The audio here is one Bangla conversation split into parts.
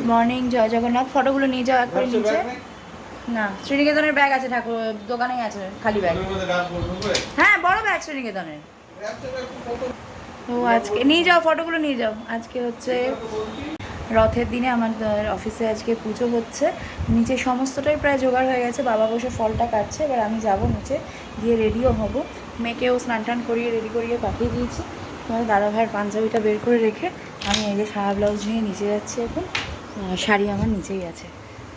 মর্নিং, জয় জগন্নাথ। ফটোগুলো নিয়ে যাও একবারে নিচে। না, শ্রীনিকেতনের ব্যাগ আছে, ঠাকুর দোকানেই আছে খালি ব্যাগ। হ্যাঁ, বড় ব্যাগ শ্রীনিকেতনের। তো আজকে নিয়ে যাও, ফটোগুলো নিয়ে যাও। আজকে হচ্ছে রথের দিনে আমাদের অফিসে আজকে পুজো হচ্ছে। নিচে সমস্তটাই প্রায় জোগাড় হয়ে গেছে, বাবা বসে ফলটা কাটছে। এবার আমি যাব নিচে, গিয়ে রেডিও হব। মেয়েকেও স্নান টান করিয়ে রেডি করিয়ে পাঠিয়ে দিয়েছি। তোমাদের দাদা ভাইয়ের পাঞ্জাবিটা বের করে রেখে আমি এই যে সারা ব্লাউজ নিয়ে নিচে যাচ্ছি। এখন শাড়ি আমার নিচেই আছে।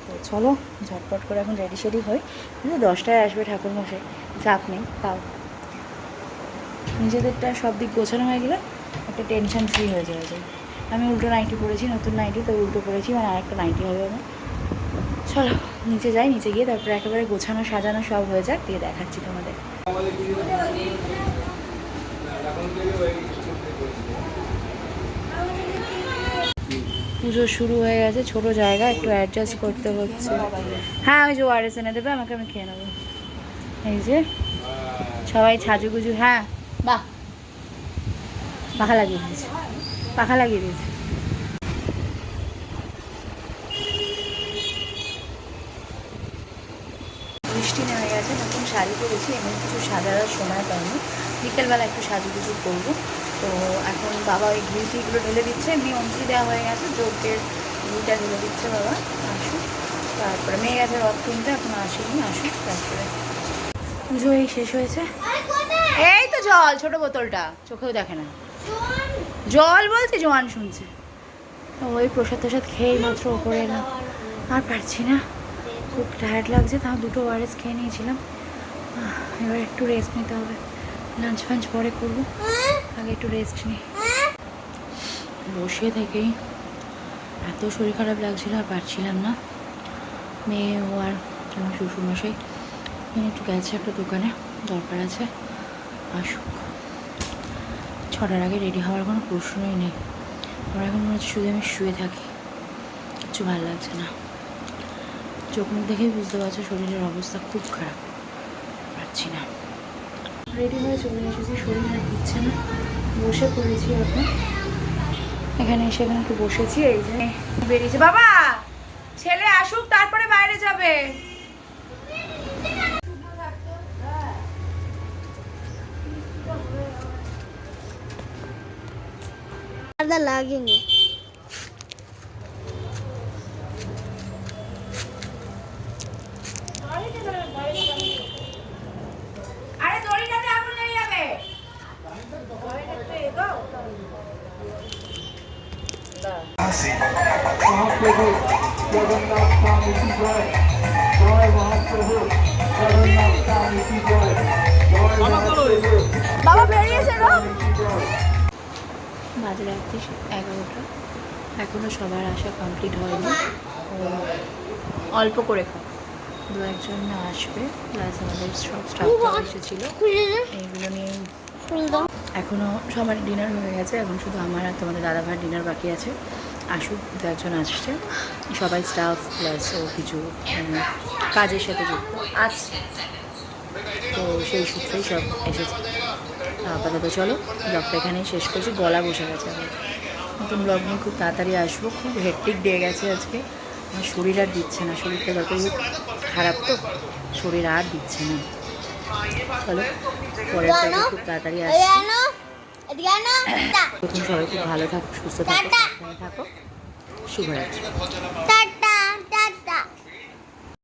তো চলো ঝটপট করে এখন রেডি শেডি হই। কিন্তু 10টায় আসবে ঠাকুরমশাই, চাপ নেই। তাও নিজেদেরটা সব দিক গোছানো হয়ে গেলে একটা টেনশন ফ্রি হয়ে যাওয়া যায়। আমি উল্টো নাইটি পরেছি, নতুন নাইটি, তো উল্টো পরেছি, মানে আরেকটা নাইটি হবে আমার। চলো নিচে যাই, নিচে গিয়ে তারপরে একেবারে গোছানো সাজানো সব হয়ে যাক, দিয়ে দেখাচ্ছি তোমাদের। পুজো শুরু হয়ে গেছে, ছোট জায়গা, একটু অ্যাডজাস্ট করতে হচ্ছে। হ্যাঁ, ওই যে ওয়ারেস এনে দেবে আমাকে, আমি খেয়ে নেবো। এই যে সবাই সাজুগুজু। হ্যাঁ, বাহ, পাখা লাগিয়ে দিয়েছে, পাখা লাগিয়ে দিয়েছে। বৃষ্টি নেমে গেছে, নতুন শাড়ি পরেছি, এমন কিছু সাজার সময় পাইনি। বিকেলবেলা একটু সাজুগুজু করবো। তো এখন বাবা ওই ঘিটিগুলো ঢেলে দিচ্ছে, এমনি অঞ্চি দেওয়া হয়ে গেছে, যজ্ঞের ঘিটা ঢেলে দিচ্ছে বাবা। আসুক, তারপরে মেয়ে গেছে রথ কিনতে, এখন আসেনি, আসুক তারপরে। পুজো এই শেষ হয়েছে। এই তো জল, ছোট বোতলটা, চোখেও দেখে না। জল বলছে, জোয়ান শুনছে। ওই প্রসাদ টসাদ খেয়েই মাত্র ওপরে এলাম, আর পারছি না, খুব টায়ার্ড লাগছে। তাও 2টো ওয়ারেস খেয়ে নিয়েছিলাম। এবার একটু রেস্ট নিতে হবে, লাঞ্চ ফাঞ্চ পরে করবো, আগে একটু রেস্ট নিই। বসে থেকেই এত শরীর খারাপ লাগছিল, আর পারছিলাম না। মেয়ে ও আর আমার শ্বশুরমশাই একটু গেছে একটা দোকানে, দরকার আছে, আসুক। 6টার আগে রেডি হওয়ার কোনো প্রশ্নই নেই। আমার এখন মনে হচ্ছে শুধু আমি শুয়ে থাকি, কিছু ভালো লাগছে না। চোখ মুখ দেখেই বুঝতে পারছো শরীরের অবস্থা খুব খারাপ, পারছি না। রেডি হয়ে চলে এসেছি, শরীর আর দিচ্ছে না, বসে পড়েছি এখন। এখানে এসে এখানে একটু বসেছি। এই যে বেরিয়েছে, বাবা ছেলে আসুক তারপরে বাইরে যাবে। লাগেনি। আরে দড়িটাতে আগুন লেগে যাবে। বাবা বেরিয়েছে না। বাজে রাত্রি 11টা, এখনো সবার আসা কমপ্লিট হয়নি। অল্প করে খাও, 2-1জন আসবে, প্লাস আমাদের সব স্টাফরা এসেছিল, এইগুলো নিয়ে। এখনও সবার ডিনার হয়ে গেছে, এখন শুধু আমার আর তোমাদের দাদা ভাইয়ের ডিনার বাকি আছে। আসুক, 2-1জন আসছে, সবাই স্টাফ প্লাস ও কিছু কাজের সাথে যুক্ত আসছে, তো সেই সূত্রেই সব এসেছে। আপাতত চলো ব্লগটা এখানেই শেষ করছি, গলা বসে গেছে। আমার নতুন ব্লগ নিয়ে খুব তাড়াতাড়ি আসবো। খুব হেক্টিক ডে গেছে আজকে, আমার শরীর আর দিচ্ছে না, শরীরটা যতই খারাপ, তো শরীর আর দিচ্ছে না। চলো পরের ব্লগে খুব তাড়াতাড়ি আসছি। প্রথম সবাই খুব ভালো থাকো, সুস্থ থাকো, থাকো। শুভরাত্রি।